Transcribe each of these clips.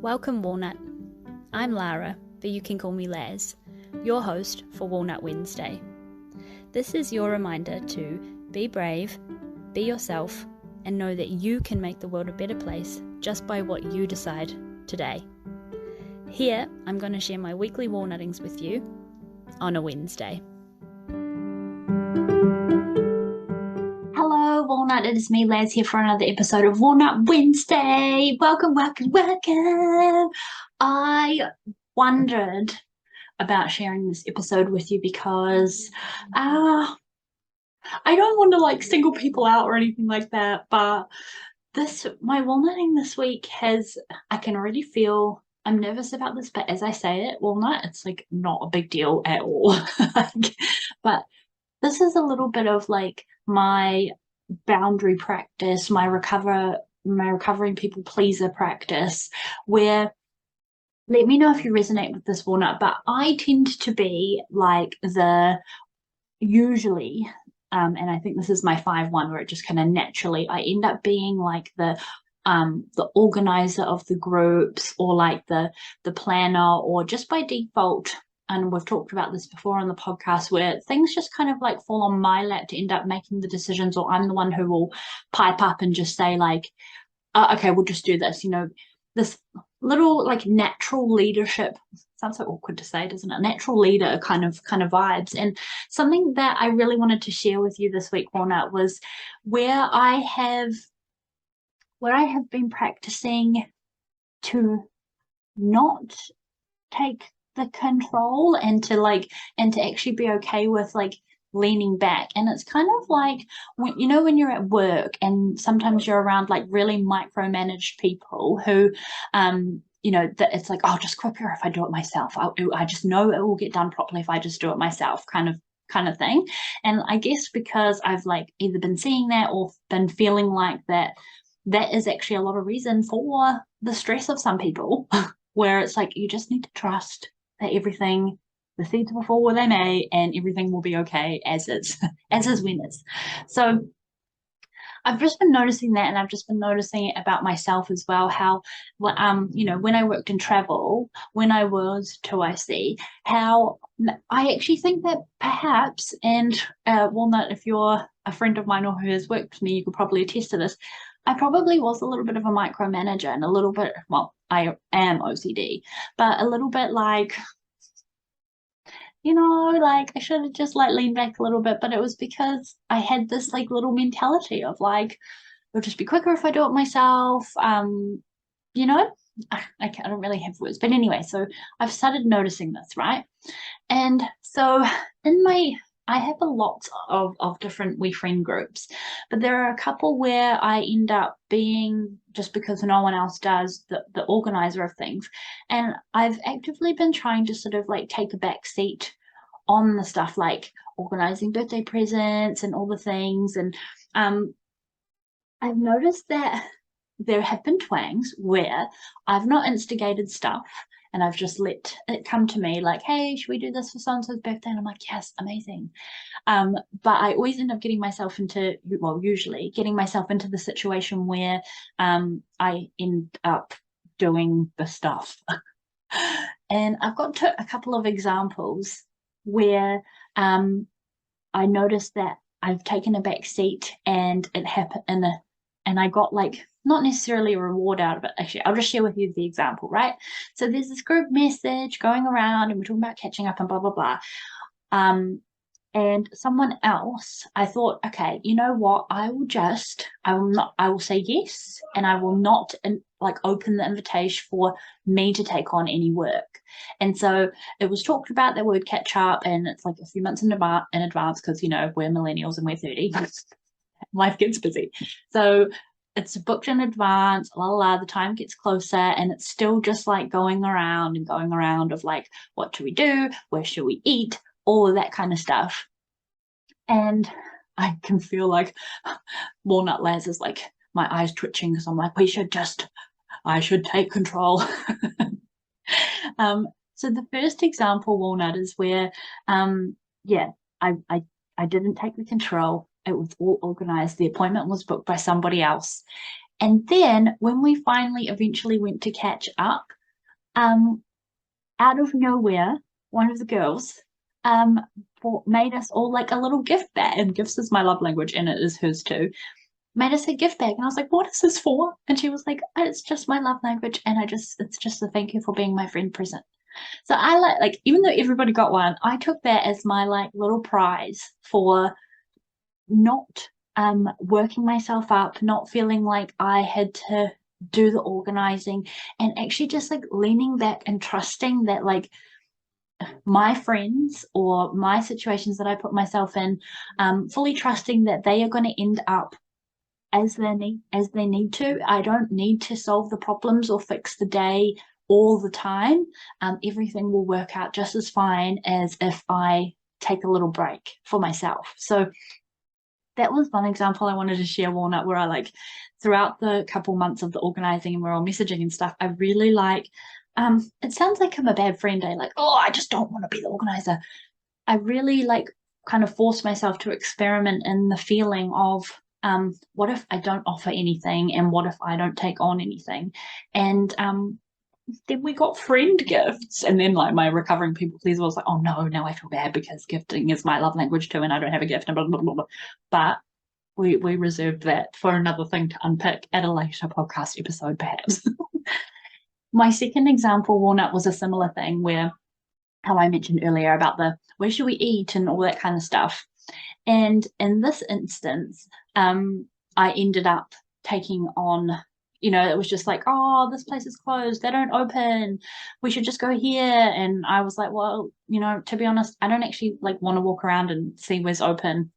Welcome, Walnut. I'm Lara, but you can call me Laz, your host for Walnut Wednesday. This is your reminder to be brave, be yourself, and know that you can make the world a better place just by what you decide today. Here, I'm going to share my weekly walnuttings with you on a Wednesday. Hello, Walnut. It is me, Laz, here for another episode of Walnut Wednesday. Welcome. I wondered about sharing this episode with you because I don't want to single people out or anything like that, but my walnutting this week I can already feel I'm nervous about this, but as I say it, walnut, it's not a big deal at all. But this is a little bit of my boundary practice, my recovering people pleaser practice, where let me know if you resonate with this, walnut, but I tend to be usually and I think this is my 5-1 where it just kind of naturally I end up being the organizer of the groups, or the planner, or just by default. And we've talked about this before on the podcast, where things just kind of fall on my lap to end up making the decisions, or I'm the one who will pipe up and just say okay, we'll just do this. This little natural leadership, sounds so awkward to say, doesn't it? Natural leader kind of vibes. And something that I really wanted to share with you this week, Walnut, was where I have been practicing to not take the control and to actually be okay with leaning back. And it's kind of when you're at work and sometimes you're around really micromanaged people who that it's oh, just quicker if I do it myself. I just know it will get done properly if I just do it myself, kind of thing. And I guess because I've either been seeing that or been feeling that is actually a lot of reason for the stress of some people, where it's you just need to trust that the seeds will fall where they may, and everything will be okay as is, when is. So I've just been noticing that, and I've just been noticing it about myself as well, how, when I worked in travel, when I was 2IC, how I actually think that perhaps, and Walnut, if you're a friend of mine or who has worked with me, you could probably attest to this, I probably was a little bit of a micromanager, and a little bit, well, I am OCD, but a little bit I should have just leaned back a little bit, but it was because I had this little mentality of it'll just be quicker if I do it myself. I don't really have words, but anyway, so I've started noticing this, right? And so I have a lot of different wee friend groups, but there are a couple where I end up being, just because no one else does, the organizer of things. And I've actively been trying to sort of take a back seat on the stuff organizing birthday presents and all the things. And I've noticed that there have been twangs where I've not instigated stuff, and I've just let it come to me hey, should we do this for so-and-so's birthday? And I'm yes, amazing. But I always end up getting myself usually getting myself into the situation where I end up doing the stuff. And I've got a couple of examples where I noticed that I've taken a back seat and it happened, and I got not necessarily a reward out of it. Actually, I'll just share with you the example, right? So there's this group message going around, and we're talking about catching up and blah, blah, blah. And someone else, I thought, okay, you know what? I will say yes, and I will not open the invitation for me to take on any work. And so it was talked about that we would catch up, and it's a few months in advance, because we're millennials and we're 30. Life gets busy. So it's booked in advance, the time gets closer, and it's still just going around of what should we do? Where should we eat? All of that kind of stuff. And I can feel Walnut Laz is my eyes twitching, because I'm I should take control. So the first example, Walnut, is where I didn't take the control. It was all organized. The appointment was booked by somebody else. And then when we finally eventually went to catch up, out of nowhere, one of the girls made us all like a little gift bag. And gifts is my love language, and it is hers too. Made us a gift bag, and I was like, "What is this for?" And she was like, "It's just my love language, and it's just a thank you for being my friend present." So I like even though everybody got one, I took that as my like little prize for not working myself up, not feeling like I had to do the organizing, and actually just like leaning back and trusting that like my friends or my situations that I put myself in, fully trusting that they are going to end up as they need to. I don't need to solve the problems or fix the day all the time. Everything will work out just as fine as if I take a little break for myself. So that was one example I wanted to share, Walnut, where I like throughout the couple months of the organizing and we're all messaging and stuff, I really like, it sounds like I'm a bad friend. I like, oh, I just don't want to be the organizer. I really like kind of force myself to experiment in the feeling of, what if I don't offer anything, and what if I don't take on anything? And then we got friend gifts, and then like my recovering people pleaser was like, oh no, now I feel bad because gifting is my love language too, and I don't have a gift, and blah blah blah blah. But we reserved that for another thing to unpick at a later podcast episode, perhaps. My second example, Walnut, was a similar thing where how I mentioned earlier about the where should we eat and all that kind of stuff. And in this instance, I ended up taking on, it was just like, oh, this place is closed, they don't open, we should just go here. And I was like, well, to be honest, I don't actually like want to walk around and see where's open,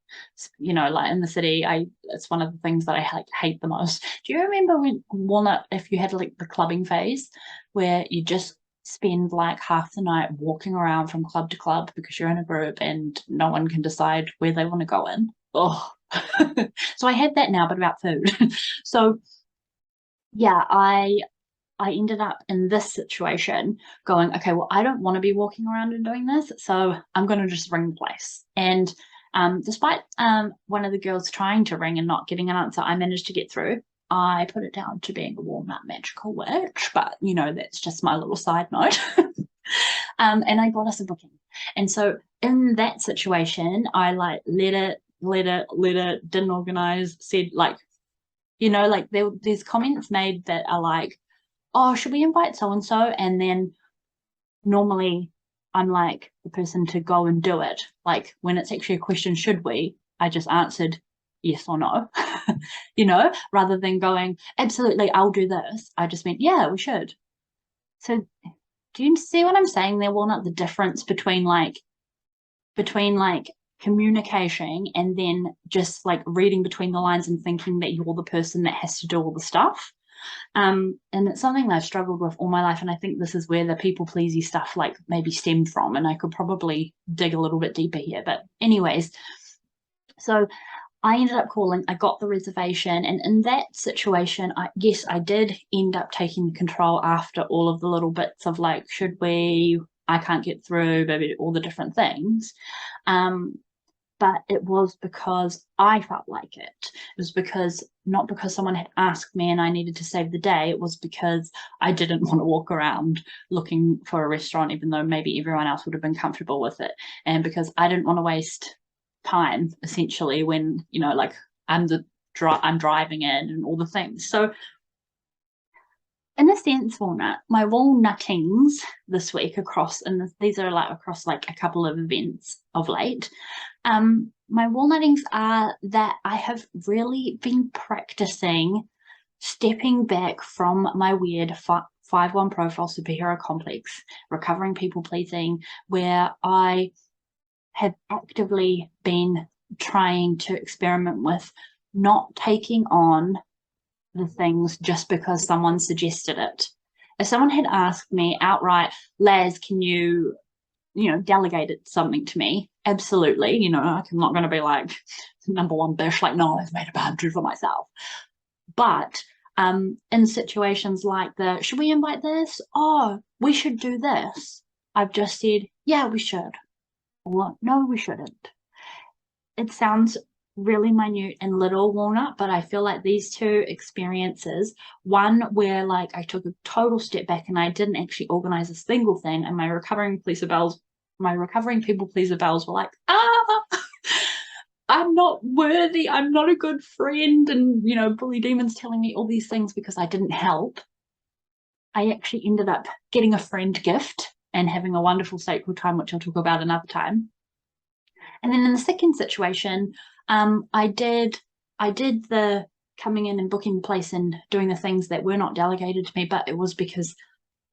like in the city. It's one of the things that I hate the most. Do you remember when Walnut, if you had like the clubbing phase where you just spend like half the night walking around from club to club because you're in a group and no one can decide where they want to go in? Oh. So I had that now, but about food. So yeah, I ended up in this situation going, okay, well, I don't want to be walking around and doing this, so I'm going to just ring the place. And despite one of the girls trying to ring and not getting an answer, I managed to get through. I put it down to being a Walnut magical witch, but that's just my little side note. And I got us a booking. And so in that situation, I like let it, didn't organize, said like, like there's comments made that are like, oh, should we invite so and so? And then normally I'm like the person to go and do it. Like when it's actually a question, should we? I just answered yes or no, rather than going, absolutely, I'll do this. I just meant, yeah, we should. So do you see what I'm saying there, Walnut? The difference between like communication and then just like reading between the lines and thinking that you're the person that has to do all the stuff. And it's something that I've struggled with all my life. And I think this is where the people pleasy stuff like maybe stemmed from. And I could probably dig a little bit deeper here. But anyways, so I ended up calling, I got the reservation. And in that situation, I did end up taking control after all of the little bits of like, should we, I can't get through, maybe all the different things. But it was because I felt like it. It was not because someone had asked me and I needed to save the day. It was because I didn't want to walk around looking for a restaurant, even though maybe everyone else would have been comfortable with it. And because I didn't want to waste time, essentially, when, like I'm driving in and all the things. So in a sense, Walnut, my walnuttings this week these are like across like a couple of events of late. My walnuttings are that I have really been practicing stepping back from my weird 5-1 profile superhero complex, recovering people pleasing, where I have actively been trying to experiment with not taking on the things just because someone suggested it. If someone had asked me outright, Laz, can you delegated something to me, absolutely. I'm not going to be like number one bish, like, no, I've made a boundary for myself. But in situations like should we invite this? Oh, we should do this. I've just said, yeah, we should. Or no, we shouldn't. It sounds really minute and little, Walnut, but I feel like these two experiences, one where like I took a total step back and I didn't actually organize a single thing, and my recovering people pleaser bells were like, I'm not worthy, I'm not a good friend, and bully demons telling me all these things because I didn't help. I actually ended up getting a friend gift and having a wonderful sacred time, which I'll talk about another time. And then in the second situation, I did the coming in and booking the place and doing the things that were not delegated to me, but it was because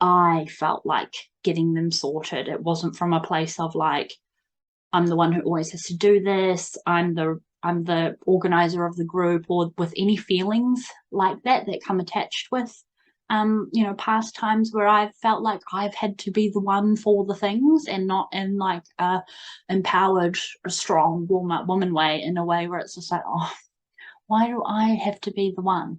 I felt like getting them sorted. It wasn't from a place of like, I'm the one who always has to do this, I'm the organizer of the group, or with any feelings like that come attached with past times where I've felt like I've had to be the one for the things, and not in like a empowered, a strong Walnut woman way, in a way where it's just like, oh, why do I have to be the one,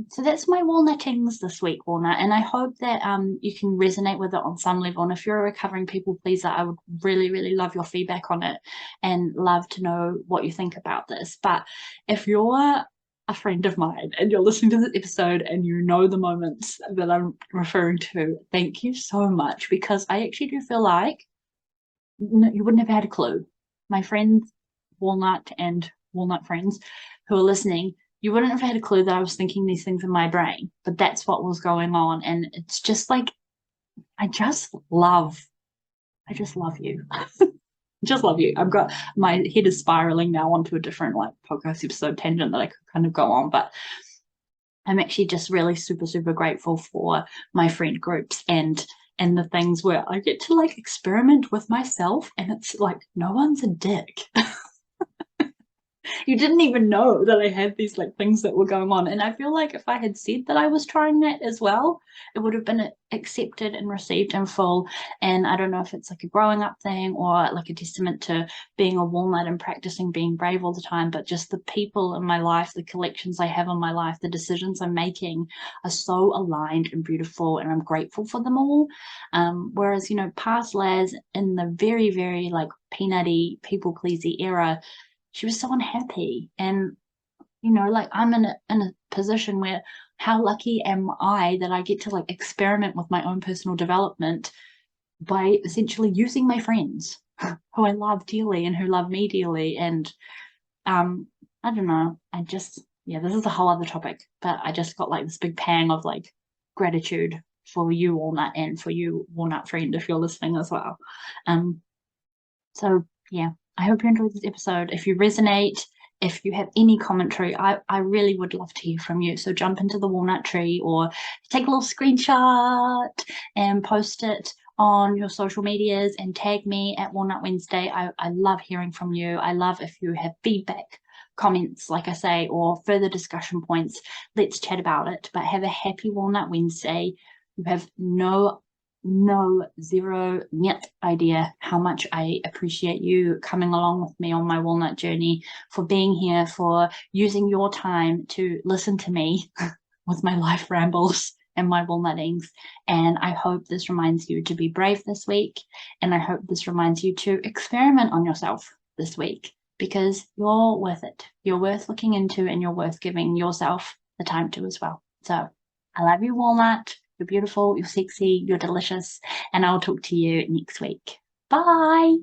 so that's my walnuttings this week, Walnut, and I hope that you can resonate with it on some level. And if you're a recovering people pleaser, I would really, really love your feedback on it and love to know what you think about this. But if you're a friend of mine and you're listening to this episode and you know the moments that I'm referring to, thank you so much, because I actually do feel like you wouldn't have had a clue. My friends, Walnut and Walnut friends who are listening, you wouldn't have had a clue that I was thinking these things in my brain, but that's what was going on. And it's just like, I just love you. Just love you. I've got, my head is spiraling now onto a different like podcast episode tangent that I could kind of go on, but I'm actually just really super, super grateful for my friend groups and the things where I get to like experiment with myself, and it's like, no one's a dick. You didn't even know that I had these like things that were going on. And I feel like if I had said that I was trying that as well, it would have been accepted and received in full. And I don't know if it's like a growing up thing or like a testament to being a walnut and practicing being brave all the time, but just the people in my life, the collections I have in my life, the decisions I'm making are so aligned and beautiful, and I'm grateful for them all. Whereas, past Laz in the very, very like peanutty people pleasy era, she was so unhappy. And like I'm in a position where, how lucky am I that I get to like experiment with my own personal development by essentially using my friends who I love dearly and who love me dearly. And I don't know, this is a whole other topic, but I just got like this big pang of like gratitude for you, Walnut, and for you, Walnut friend, if you're listening as well. So yeah, I hope you enjoyed this episode. If you resonate, if you have any commentary, I really would love to hear from you. So jump into the Walnut Tree or take a little screenshot and post it on your social medias and tag me at Walnut Wednesday. I love hearing from you. I love if you have feedback, comments, like I say, or further discussion points. Let's chat about it. But have a happy Walnut Wednesday. You have zero net idea how much I appreciate you coming along with me on my walnut journey, for being here, for using your time to listen to me with my life rambles and my walnuttings. And I hope this reminds you to be brave this week, and I hope this reminds you to experiment on yourself this week, because you're worth it. You're worth looking into, and you're worth giving yourself the time to as well. So I love you, Walnut. You're beautiful, you're sexy, you're delicious, and I'll talk to you next week. Bye.